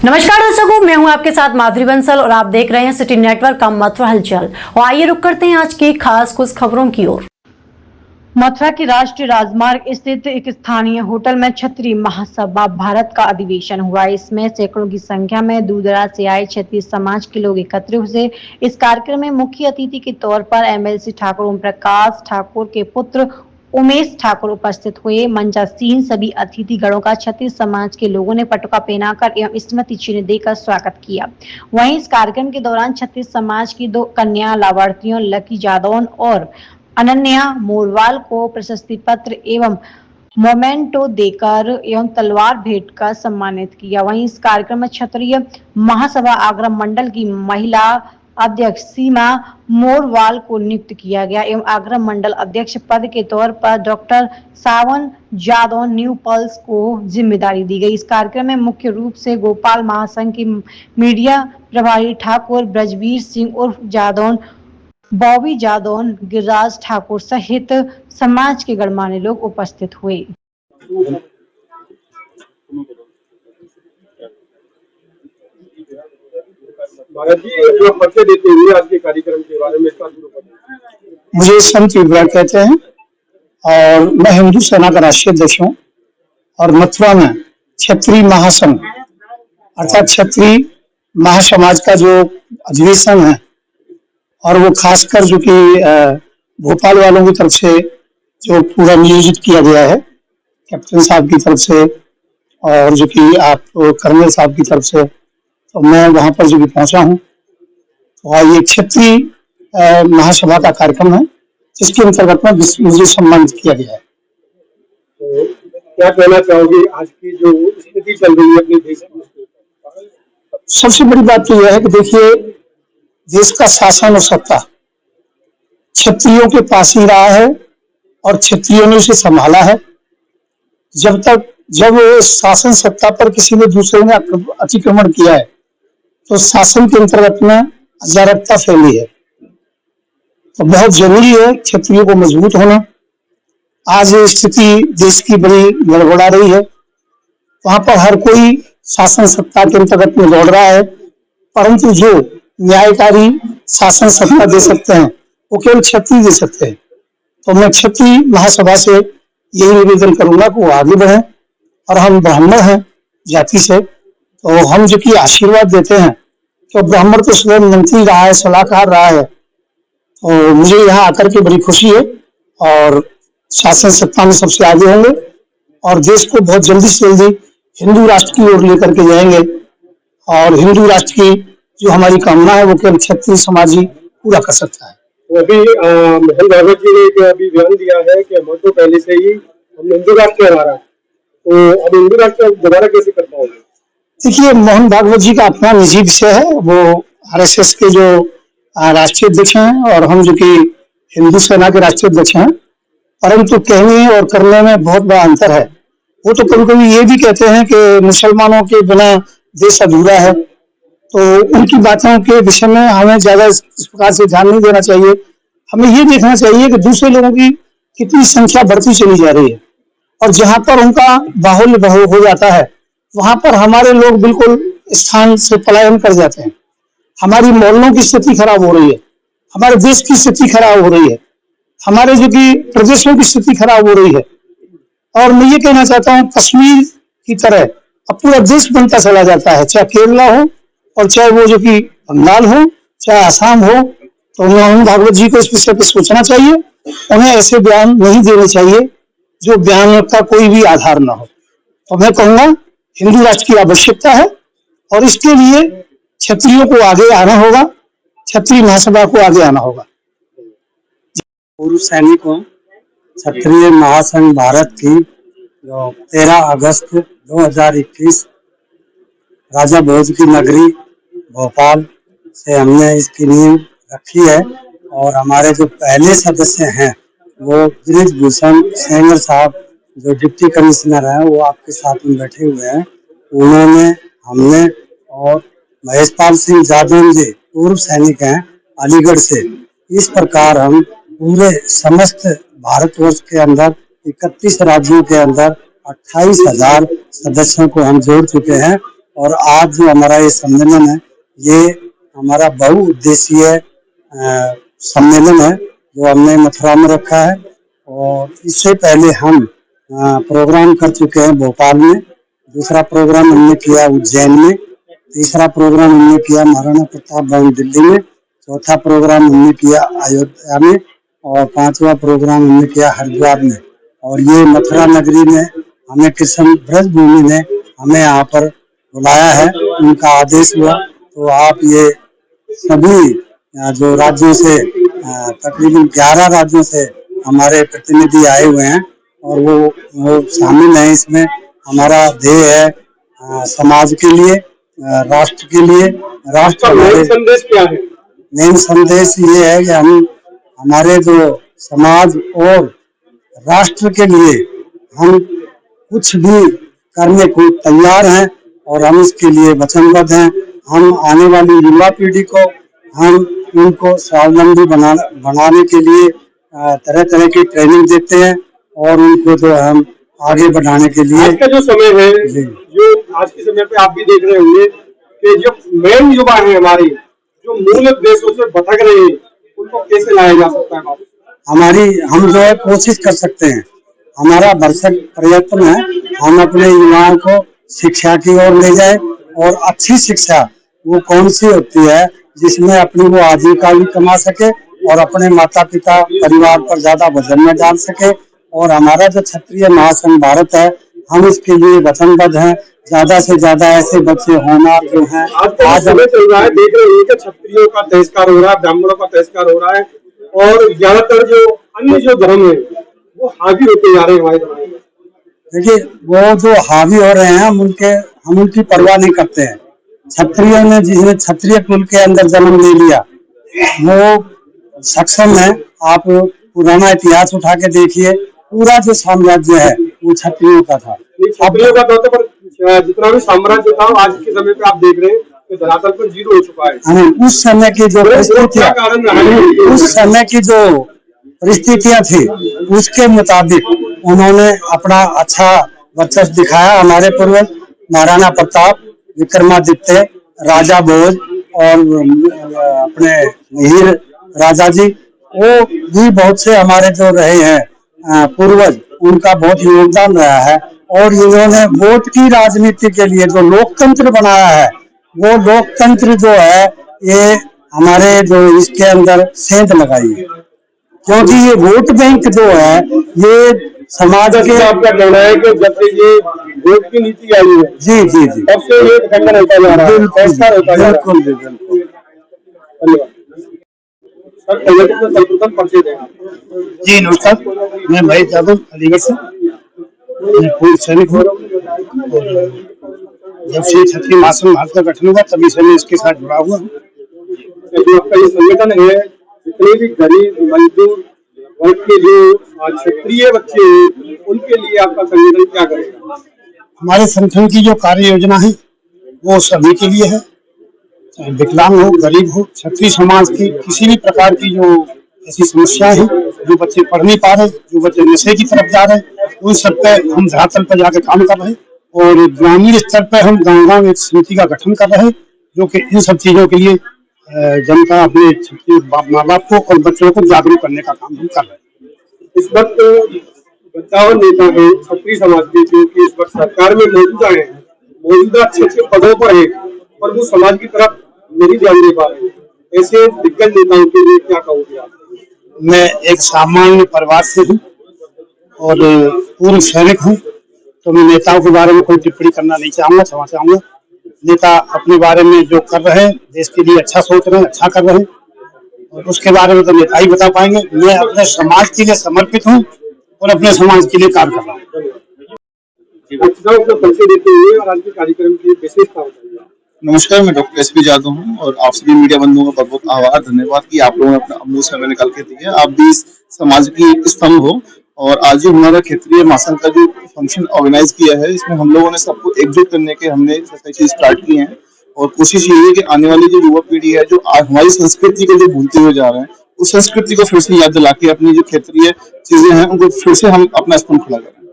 नमस्कार दर्शकों, मैं हूं आपके साथ माधुरी बंसल और आप देख रहे हैं सिटी नेटवर्क का मथुरा हलचल। और आइए रुक करते हैं आज की खास कुछ खबरों की ओर। मथुरा के राष्ट्रीय राजमार्ग स्थित एक स्थानीय होटल में क्षत्रिय महासभा भारत का अधिवेशन हुआ। इसमें सैकड़ों की संख्या में दूर दराज से आए क्षत्रिय समाज के लोग एकत्रित हुए। इस कार्यक्रम में मुख्य अतिथि के तौर पर एमएलसी ठाकुर ओम प्रकाश ठाकुर के पुत्र उमेश ठाकुर उपस्थित हुए। मंचासीन सभी अतिथि गणों का क्षत्रिय समाज के लोगों ने पटुका पहनाकर एवं स्मृति चिन्ह देकर स्वागत किया। वहीं इस कार्यक्रम के दौरान क्षत्रिय समाज की 2 कन्या लाभार्थियों लकी जादौन और अनन्या मोरवाल को प्रशस्ति पत्र एवं मोमेंटो देकर एवं तलवार भेंट कर सम्मानित किया। वहीं इस कार्यक्रम में क्षत्रिय महासभा आगरा मंडल की महिला अध्यक्ष सीमा मोरवाल को नियुक्त किया गया एवं आगरा मंडल अध्यक्ष पद के तौर पर डॉक्टर सावन जादव न्यू पल्स को जिम्मेदारी दी गई। इस कार्यक्रम में मुख्य रूप से गोपाल महासंघ के मीडिया प्रभारी ठाकुर ब्रजवीर सिंह उर्फ जादौन, बॉबी जादौन, गिरिराज ठाकुर सहित समाज के गणमान्य लोग उपस्थित हुए। देते हुए आज के कार्यक्रम के बारे में मुझे संत विवरण कहते हैं और मैं हिंदू सेना का राष्ट्रीय अध्यक्ष हूँ और मथुरा में क्षत्रिय महासंघ अर्थात क्षत्रिय महासमाज का जो अधिवेशन है और वो खासकर जो कि भोपाल वालों की तरफ से जो पूरा नियोजित किया गया है कैप्टन साहब की तरफ से और जो कि आप कर्नल साहब की तरफ से, तो मैं वहां पर जो कि पहुंचा हूं। तो ये क्षत्रिय महासभा का कार्यक्रम है जिसके अंतर्गत में मुझे सम्मानित किया गया है। तो क्या कहना चाहोगे आज की जो स्थिति चल रही है अपने देश में? सबसे बड़ी बात तो यह है कि देखिए, देश का शासन और सत्ता क्षत्रियों के पास ही रहा है और क्षत्रियों ने उसे संभाला है। जब शासन सत्ता पर किसी ने दूसरे ने अतिक्रमण किया है तो शासन के अंतर्गत में अराजकता फैली है। तो बहुत जरूरी है क्षत्रियों को मजबूत होना। आज स्थिति देश की बड़ी गड़बड़ा रही है, वहां पर हर कोई शासन सत्ता के अंतर्गत में दौड़ रहा है, परंतु जो न्यायकारी शासन सत्ता दे सकते हैं वो केवल क्षत्रिय दे सकते हैं। तो मैं क्षत्रिय महासभा से यही निवेदन करूंगा कि वो आगे बढ़े और हम ब्राह्मण हैं जाति से, तो हम जो कि आशीर्वाद देते हैं तो ब्राह्मण तो स्वयं मंत्री रहा है, सलाहकार रहा है, तो मुझे यहाँ आकर के बड़ी खुशी है और शासन सत्ता में सबसे आगे होंगे और देश को बहुत जल्दी से जल्दी हिंदू राष्ट्र की ओर लेकर के जाएंगे और हिंदू राष्ट्र की जो हमारी कामना है वो केवल क्षत्रिय समाज ही पूरा कर सकता है। अभी मोहन भागवत जी ने एक अभी बयान दिया है कि हम तो पहले से ही हम हिंदू राष्ट्र हमारा, तो अब हिंदू राष्ट्र दोबारा कैसे कर पाओगे? देखिए, मोहन भागवत जी का अपना निजी विषय है, वो आरएसएस के जो राष्ट्रीय अध्यक्ष हैं और हम जो कि हिंदू सेना के राष्ट्रीय अध्यक्ष हैं, परंतु कहने और करने में बहुत बड़ा अंतर है। वो तो कभी कभी ये भी कहते हैं कि मुसलमानों के बिना देश अधूरा है, तो उनकी बातों के विषय में हमें ज्यादा इस प्रकार से ध्यान नहीं देना चाहिए। हमें ये देखना चाहिए कि दूसरे लोगों की कितनी संख्या बढ़ती चली जा रही है और जहां पर उनका बाहुल्य हो जाता है वहां पर हमारे लोग बिल्कुल स्थान से पलायन कर जाते हैं। हमारी मोहल्लों की स्थिति खराब हो रही है, हमारे देश की स्थिति खराब हो रही है, हमारे जो कि प्रदेशों की स्थिति खराब हो रही है। और मैं ये कहना चाहता हूँ, कश्मीर की तरह अब पूरा देश बनता चला जाता है, चाहे केरला हो और चाहे वो जो कि बंगाल हो, चाहे आसाम हो। तो मोहन भागवत जी को इस विषय पर सोचना चाहिए, उन्हें ऐसे बयान नहीं देने चाहिए जो बयान का कोई भी आधार ना हो। तो मैं कहूंगा हिंदू राष्ट्र की आवश्यकता है और इसके लिए क्षत्रियों को आगे आना होगा, क्षत्रिय महासभा को आगे आना होगा। पूर्व सैनिकों, क्षत्रिय महासंघ भारत की जो 13 अगस्त 2021 राजा भोज की नगरी भोपाल से हमने इसकी नींव रखी है और हमारे जो पहले सदस्य हैं वो ब्रिजभूषण सेंगर साहब जो डिप्टी कमिश्नर हैं वो आपके साथ में बैठे हुए हैं। उन्होंने, हमने और महेशपाल सिंह जादव जी पूर्व सैनिक हैं अलीगढ़ से, इस प्रकार हम पूरे समस्त भारतवर्ष के अंदर 31 राज्यों के अंदर 28,000 सदस्यों को हम जोड़ चुके हैं और आज जो हमारा ये सम्मेलन है, ये हमारा बहुउद्देशीय सम्मेलन है जो हमने मथुरा में रखा है। और इससे पहले हम प्रोग्राम कर चुके हैं भोपाल में, दूसरा प्रोग्राम हमने किया उज्जैन में, तीसरा प्रोग्राम हमने किया महाराणा प्रताप भवन दिल्ली में, चौथा प्रोग्राम हमने किया अयोध्या में और पांचवा प्रोग्राम हमने किया हरिद्वार में। और ये मथुरा नगरी में हमें कृष्ण ब्रज भूमि ने हमें यहाँ पर बुलाया है, उनका आदेश हुआ। तो आप ये सभी जो राज्यों से तकरीबन 11 राज्यों से हमारे प्रतिनिधि आए हुए हैं और वो शामिल हैं इसमें। हमारा ध्येय है समाज के लिए, राष्ट्र के लिए। राष्ट्र मेन संदेश क्या है? मेन संदेश ये है कि हम हमारे जो समाज और राष्ट्र के लिए हम कुछ भी करने को तैयार हैं और हम इसके लिए वचनबद्ध हैं। हम आने वाली युवा पीढ़ी को हम उनको स्वावलंबी बनाने के लिए तरह तरह की ट्रेनिंग देते हैं और उनको जो हम आगे बढ़ाने के लिए। आज का जो समय है, जो आज के समय पे आप भी देख रहे होंगे कि जो मेन युवा है हमारे, जो मूल देशों से भटक रहे हैं, उनको कैसे लाया जा सकता है? हम जो है कोशिश कर सकते हैं। हमारा भरसक प्रयत्न है हम अपने युवाओं को शिक्षा की ओर ले जाए। और अच्छी शिक्षा वो कौन सी होती है जिसमें अपनी वो आजीविका भी कमा सके और अपने माता पिता परिवार पर ज्यादा वजन में डाल सके। और हमारा जो क्षत्रिय महासंघ भारत है, हम इसके लिए वचनबद्ध हैं। ज्यादा से ज्यादा ऐसे बच्चे होना जो हैं। आज समय चल रहा है, देख रहे हैं कि क्षत्रियों का तिरस्कार हो रहा है, ब्राह्मणों का तिरस्कार हो रहा है और ज्यादातर जो अन्य जो धर्म है वो हावी होते जा रहे हैं हमारे धर्म में। देखिए, वो जो हावी हो रहे हैं हम उनकी परवाह नहीं करते हैं। क्षत्रियों ने, जिसने क्षत्रिय कुल के अंदर जन्म ले लिया, वो सक्षम है। आप पुराना इतिहास उठा के देखिए, पूरा जो साम्राज्य है वो क्षत्रियों का था। क्षत्रियों का था, पर जितना भी साम्राज्य था आज के समय पे आप देख रहे हैं कि धरातल पर जीरो हो चुका है। उस समय की जो परिस्थितियां थी उसके मुताबिक उन्होंने अपना अच्छा वर्चस्व दिखाया। हमारे पूर्वज महाराणा प्रताप, विक्रमादित्य, राजा भोज और अपने मिहिर राजा जी, वो भी बहुत से हमारे जो रहे हैं पूर्वज, उनका बहुत योगदान रहा है। और इन्होंने वोट की राजनीति के लिए जो लोकतंत्र बनाया है, वो लोकतंत्र जो है ये हमारे जो इसके अंदर सेंध लगाई है। क्योंकि ये वोट बैंक जो है ये समाज के, आपका कहना है कि जब से ये वोट की नीति आई है, जी जी जी, तब से ये खंडन होता जा रहा है, बिल्कुल बिल्कुल। धन्यवाद सर। सर्वप्रथम परिचय दें। जी नमस्कार, मैं महेश यादव अलीगढ़ से, मैं पूर्व सैनिक हूँ। जब से क्षत्रिय महासंघ भारत का गठन हुआ तभी से मैं इसके साथ जुड़ा हुआ हूँ। जो आपका ये संगठन है, जितने भी गरीब मजदूर वर्ग के जो क्षत्रिय बच्चे हैं, उनके लिए आपका संगठन क्या करेगा? हमारे संगठन की जो कार्य योजना है वो सभी के लिए है, चाहे विकलांग हो, गरीब हो, क्षत्रिय समाज की किसी भी प्रकार की जो ऐसी समस्या है, जो बच्चे पढ़ नहीं पा रहे, जो बच्चे नशे की तरफ जा रहे हैं, उन सब पे हम धरातल पर जाकर काम कर रहे हैं। और ग्रामीण स्तर पर हम गाँव एक समिति का गठन कर रहे हैं जो कि इन सब चीजों के लिए जनता, अपने माँ बाप को और बच्चों को जागरूक करने का काम हम कर रहे हैं। इस वक्त 55 नेता है क्षत्रिय समाज के, जो कि इस वक्त सरकार में मौजूदा अच्छे पदों पर है, पर वो समाज की तरफ नहीं ध्यान दे पा रहे। ऐसे दिग्गज नेताओं के लिए क्या कहोगे आप? मैं एक सामान्य परिवार से हूँ और पूर्व सैनिक हूँ, तो मैं नेताओं के बारे में कोई टिप्पणी करना नहीं चाहूंगा, क्षमा चाहूंगा। नेता अपने बारे में जो कर रहे हैं, देश के लिए अच्छा सोच रहे हैं, अच्छा कर रहे हैं, और उसके बारे में तो नेता ही बता पाएंगे। मैं अपने समाज के लिए समर्पित हूँ और अपने समाज के लिए कार्य कर रहा हूँ। परिचय देते हुए और आज के कार्यक्रम की विशेषता बताइए। नमस्कार, मैं डॉक्टर एसपी यादव हूँ और आप सभी मीडिया बंधुओं का बहुत बहुत आभार, धन्यवाद कि आप लोगों ने अपना अमूल्य समय निकाल के दिया। आप भी समाज की एक स्तंभ हो। और आज जो हमारा क्षेत्रीय महासंघ का जो फंक्शन ऑर्गेनाइज किया है, इसमें हम लोगों ने सबको एकजुट करने के हमने कई चीज स्टार्ट की हैं। और कोशिश यही है कि आने वाली जो युवा पीढ़ी है, जो हमारी संस्कृति को जो भूलते हुए जा रहे हैं, उस संस्कृति को फिर से याद दिला के अपनी जो क्षेत्रीय चीजें हैं उनको फिर से हम अपना स्तंभ खड़ा करें।